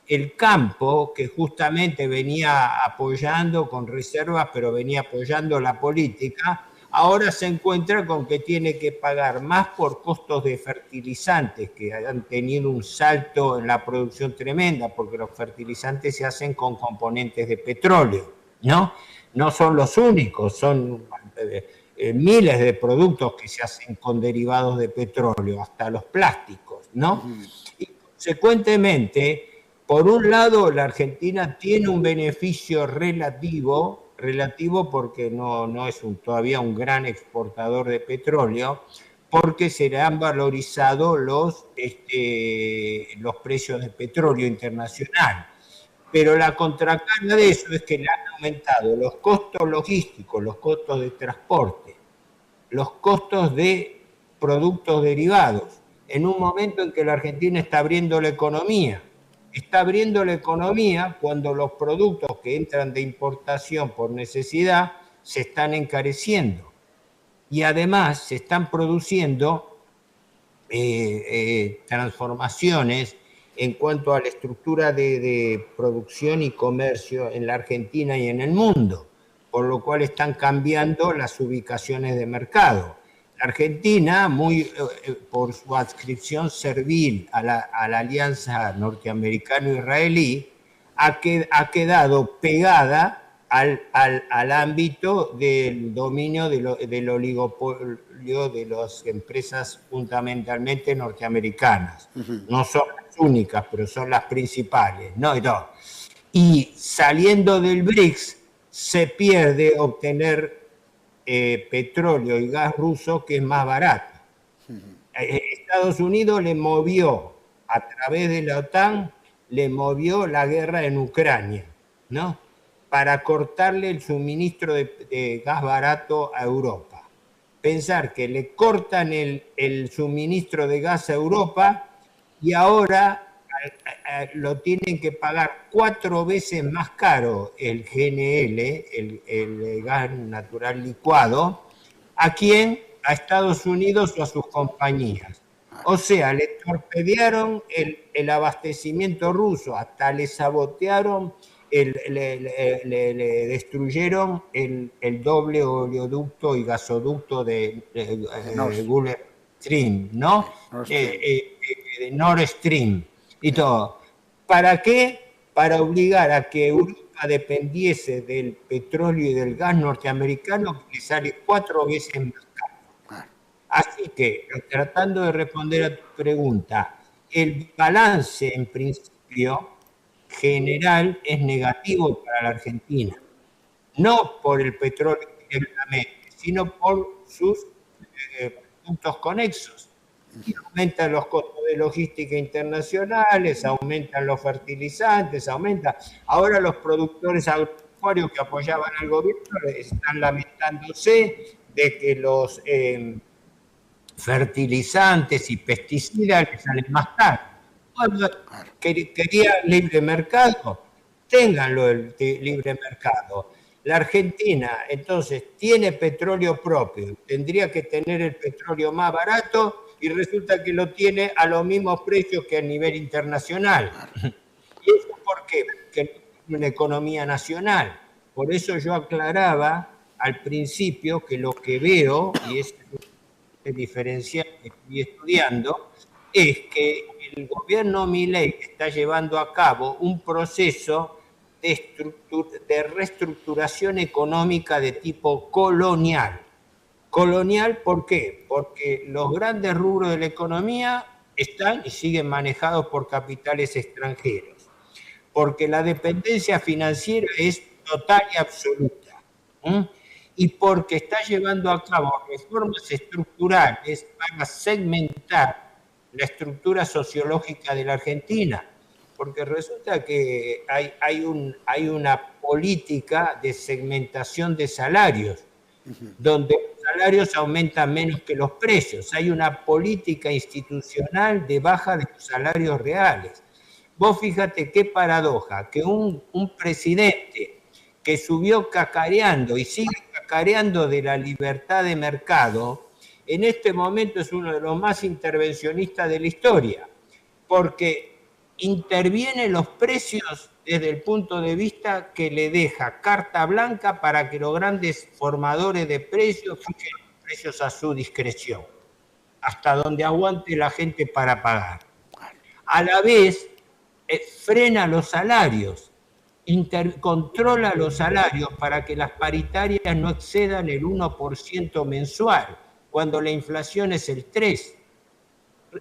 El campo, que justamente venía apoyando con reservas, pero venía apoyando la política, ahora se encuentra con que tiene que pagar más por costos de fertilizantes, que han tenido un salto en la producción tremenda, porque los fertilizantes se hacen con componentes de petróleo, ¿no? No son los únicos, son miles de productos que se hacen con derivados de petróleo, hasta los plásticos, ¿no? Y consecuentemente, por un lado, la Argentina tiene un beneficio relativo porque no es todavía un gran exportador de petróleo, porque se le han valorizado los precios de petróleo internacional. Pero la contracara de eso es que le han aumentado los costos logísticos, los costos de transporte, los costos de productos derivados, en un momento en que la Argentina está abriendo la economía. Está abriendo la economía cuando los productos que entran de importación por necesidad se están encareciendo. Y además se están produciendo transformaciones en cuanto a la estructura de producción y comercio en la Argentina y en el mundo, por lo cual están cambiando las ubicaciones de mercado. La Argentina, por su adscripción servil a la alianza norteamericano-israelí, ha quedado pegada al ámbito del dominio del oligopolio de las empresas fundamentalmente norteamericanas. No son las únicas, pero son las principales, ¿no? Y saliendo del BRICS se pierde obtener petróleo y gas ruso, que es más barato. Estados Unidos le movió, a través de la OTAN, le movió la guerra en Ucrania, ¿no? Para cortarle el suministro de gas barato a Europa. Pensar que le cortan el suministro de gas a Europa y ahora lo tienen que pagar 4 veces más caro el GNL, el gas natural licuado. ¿A quién? A Estados Unidos o a sus compañías. O sea, le torpedearon el abastecimiento ruso, hasta le sabotearon, le destruyeron el doble oleoducto y gasoducto de Gulf Stream, ¿no? Nord Stream. Y todo. ¿Para qué? Para obligar a que Europa dependiese del petróleo y del gas norteamericano, que sale 4 veces más caro. Así que, tratando de responder a tu pregunta, el balance en principio general es negativo para la Argentina. No por el petróleo directamente, sino por sus puntos conexos. Y aumentan los costos de logística internacionales, aumentan los fertilizantes, Ahora los productores agropecuarios que apoyaban al gobierno están lamentándose de que los fertilizantes y pesticidas les salen más caros. Bueno, querían libre mercado, ténganlo el libre mercado. La Argentina, entonces, tiene petróleo propio, tendría que tener el petróleo más barato, y resulta que lo tiene a los mismos precios que a nivel internacional. ¿Y eso por qué? Porque no tiene una economía nacional. Por eso yo aclaraba al principio que lo que veo, y es el diferencial que estoy estudiando, es que el gobierno Milei está llevando a cabo un proceso de reestructuración económica de tipo colonial. Colonial, ¿por qué? Porque los grandes rubros de la economía están y siguen manejados por capitales extranjeros. Porque la dependencia financiera es total y absoluta. Y porque está llevando a cabo reformas estructurales para segmentar la estructura sociológica de la Argentina. Porque resulta que hay una política de segmentación de salarios, donde los salarios aumentan menos que los precios. Hay una política institucional de baja de los salarios reales. Vos fíjate qué paradoja, que un presidente que subió cacareando y sigue cacareando de la libertad de mercado, en este momento es uno de los más intervencionistas de la historia, porque interviene los precios desde el punto de vista que le deja carta blanca para que los grandes formadores de precios fijen los precios a su discreción, hasta donde aguante la gente para pagar. A la vez, frena los salarios, controla los salarios para que las paritarias no excedan el 1% mensual, cuando la inflación es el 3%.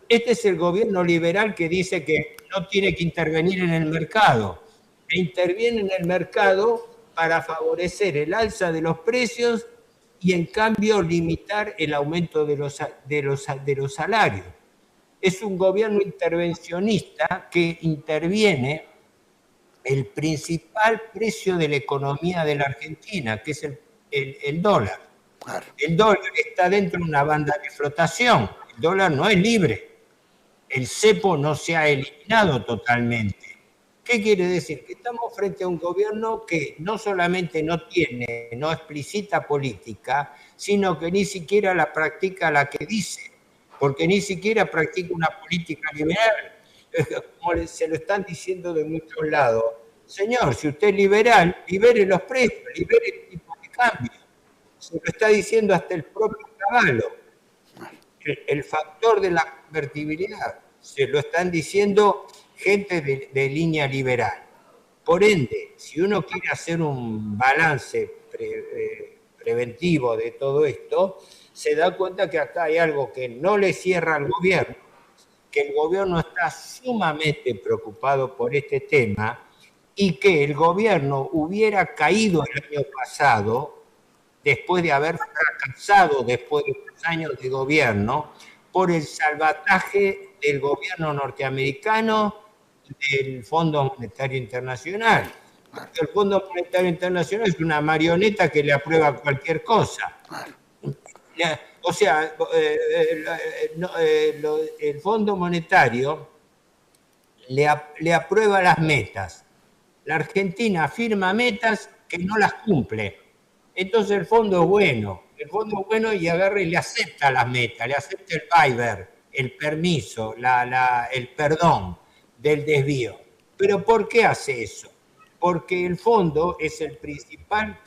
Este es el gobierno liberal que dice que no tiene que intervenir en el mercado. E interviene en el mercado para favorecer el alza de los precios y en cambio limitar el aumento de los salarios. Es un gobierno intervencionista que interviene el principal precio de la economía de la Argentina, que es el dólar. Claro. El dólar está dentro de una banda de flotación. El dólar no es libre. El cepo no se ha eliminado totalmente. ¿Qué quiere decir? Que estamos frente a un gobierno que no solamente no explicita política, sino que ni siquiera la practica la que dice, porque ni siquiera practica una política liberal, como se lo están diciendo de muchos lados. Señor, si usted es liberal, libere los precios, libere el tipo de cambio. Se lo está diciendo hasta el propio Cavallo. El factor de la convertibilidad, se lo están diciendo gente de línea liberal. Por ende, si uno quiere hacer un balance preventivo de todo esto, se da cuenta que acá hay algo que no le cierra al gobierno, que el gobierno está sumamente preocupado por este tema y que el gobierno hubiera caído el año pasado, después de haber fracasado después de 2 años de gobierno, por el salvataje del gobierno norteamericano y del Fondo Monetario Internacional. Porque el Fondo Monetario Internacional es una marioneta que le aprueba cualquier cosa. O sea, el Fondo Monetario le aprueba las metas. La Argentina firma metas que no las cumple. Entonces el fondo es bueno y agarra y le acepta las metas, le acepta el waiver, el permiso, el perdón del desvío. ¿Pero por qué hace eso? Porque el fondo es el principal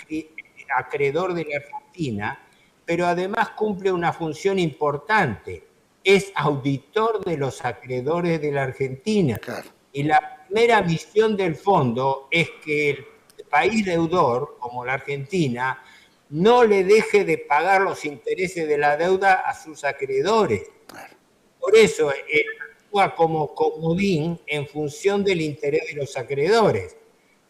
acreedor de la Argentina, pero además cumple una función importante, es auditor de los acreedores de la Argentina. Claro. Y la primera misión del fondo es que el país deudor, como la Argentina, no le deje de pagar los intereses de la deuda a sus acreedores. Por eso actúa como comodín en función del interés de los acreedores.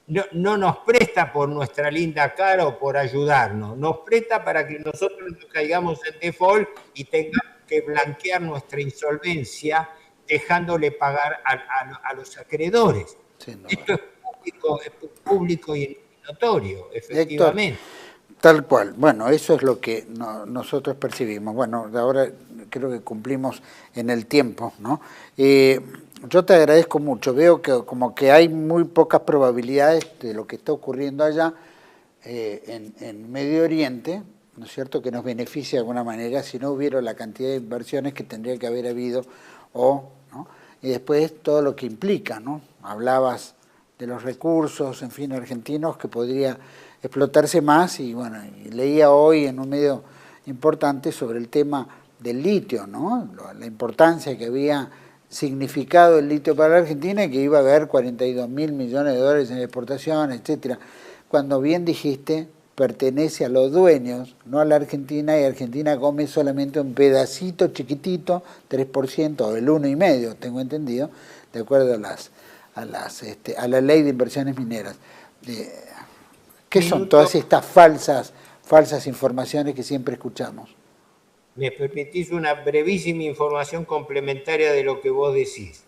No nos presta por nuestra linda cara o por ayudarnos, nos presta para que nosotros no caigamos en default y tengamos que blanquear nuestra insolvencia dejándole pagar a los acreedores. Sí, no. Esto es público y notorio, efectivamente. Héctor, tal cual. Bueno, eso es lo que nosotros percibimos. Bueno, ahora creo que cumplimos en el tiempo, ¿no? Yo te agradezco mucho. Veo que como que hay muy pocas probabilidades de lo que está ocurriendo allá en Medio Oriente, ¿no es cierto?, que nos beneficie de alguna manera si no hubiera la cantidad de inversiones que tendría que haber habido, ¿no? Y después todo lo que implica, ¿no? Hablabas de los recursos, en fin, argentinos, que podría explotarse más, y bueno, y leía hoy en un medio importante sobre el tema del litio, ¿no? La importancia que había significado el litio para la Argentina y que iba a haber 42.000 millones de dólares en exportación, etcétera. Cuando bien dijiste, pertenece a los dueños, no a la Argentina, y Argentina come solamente un pedacito chiquitito, 3%, o el 1,5%, tengo entendido, de acuerdo a la ley de inversiones mineras. ¿Qué son todas estas falsas informaciones que siempre escuchamos? Me permitís una brevísima información complementaria de lo que vos decís.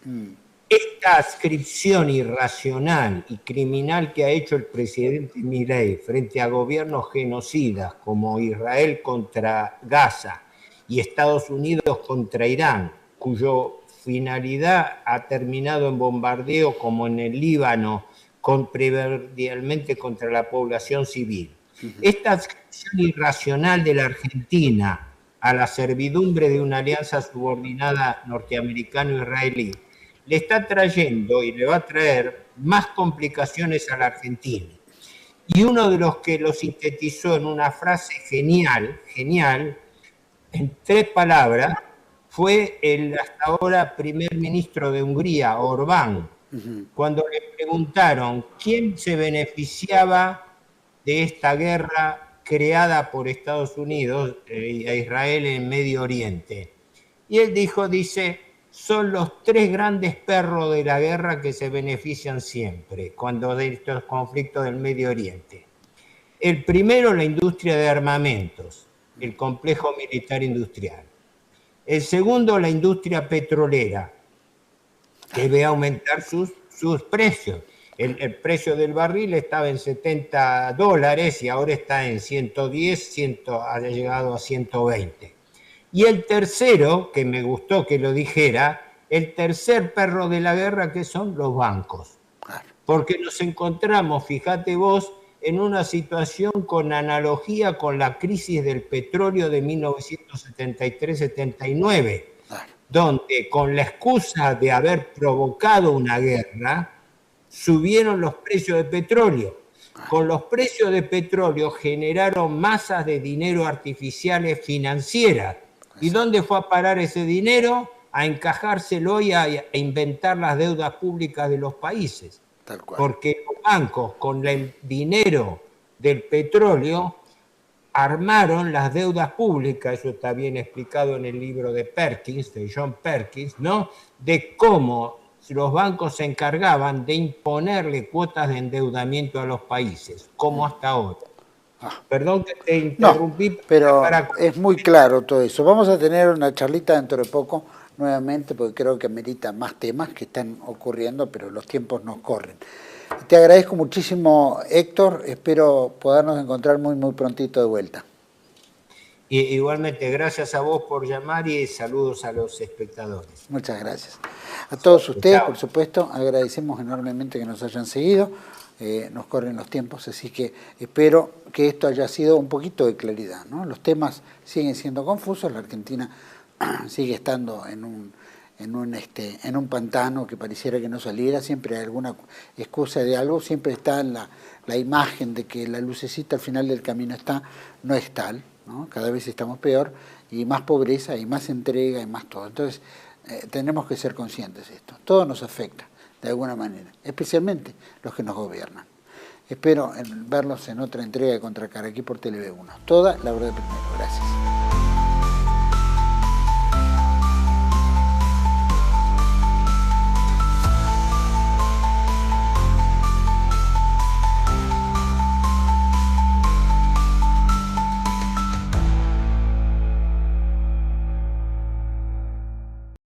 Esta adscripción irracional y criminal que ha hecho el presidente Milei frente a gobiernos genocidas como Israel contra Gaza y Estados Unidos contra Irán, cuyo finalidad ha terminado en bombardeo como en el Líbano, primordialmente contra la población civil. Esta adscripción irracional de la Argentina a la servidumbre de una alianza subordinada norteamericano-israelí le está trayendo y le va a traer más complicaciones a la Argentina. Y uno de los que lo sintetizó en una frase genial, en 3 palabras, fue el hasta ahora primer ministro de Hungría, Orbán, cuando le preguntaron quién se beneficiaba de esta guerra creada por Estados Unidos a Israel en Medio Oriente. Y él dice, son los 3 grandes perros de la guerra que se benefician siempre cuando de estos conflictos del Medio Oriente. El primero, la industria de armamentos, el complejo militar industrial. El segundo, la industria petrolera, que ve aumentar sus precios. El precio del barril estaba en $70 y ahora está en 110, ha llegado a 120. Y el tercero, que me gustó que lo dijera, el tercer perro de la guerra, que son los bancos. Porque nos encontramos, fíjate vos, en una situación con analogía con la crisis del petróleo de 1973-79, donde con la excusa de haber provocado una guerra, subieron los precios de petróleo. Con los precios de petróleo generaron masas de dinero artificiales financieras. ¿Y dónde fue a parar ese dinero? A encajárselo y a inventar las deudas públicas de los países. Tal cual. Porque los bancos, con el dinero del petróleo, armaron las deudas públicas, eso está bien explicado en el libro de Perkins, de John Perkins, ¿no? De cómo los bancos se encargaban de imponerle cuotas de endeudamiento a los países, como hasta ahora. Perdón que te interrumpí. No, pero es muy claro todo eso. Vamos a tener una charlita dentro de poco nuevamente, porque creo que amerita más temas que están ocurriendo, pero los tiempos nos corren. Te agradezco muchísimo, Héctor. Espero podernos encontrar muy prontito de vuelta. Y igualmente, gracias a vos por llamar y saludos a los espectadores. Muchas gracias. A todos ustedes, por supuesto, agradecemos enormemente que nos hayan seguido. Nos corren los tiempos, así que espero que esto haya sido un poquito de claridad, ¿no? Los temas siguen siendo confusos, la Argentina sigue estando en un pantano que pareciera que no saliera, siempre hay alguna excusa de algo, siempre está la imagen de que la lucecita al final del camino no es tal, ¿no? Cada vez estamos peor, y más pobreza, y más entrega, y más todo. Entonces, tenemos que ser conscientes de esto. Todo nos afecta, de alguna manera, especialmente los que nos gobiernan. Espero verlos en otra entrega de Contracara aquí por TV1. Toda la hora de primero. Gracias.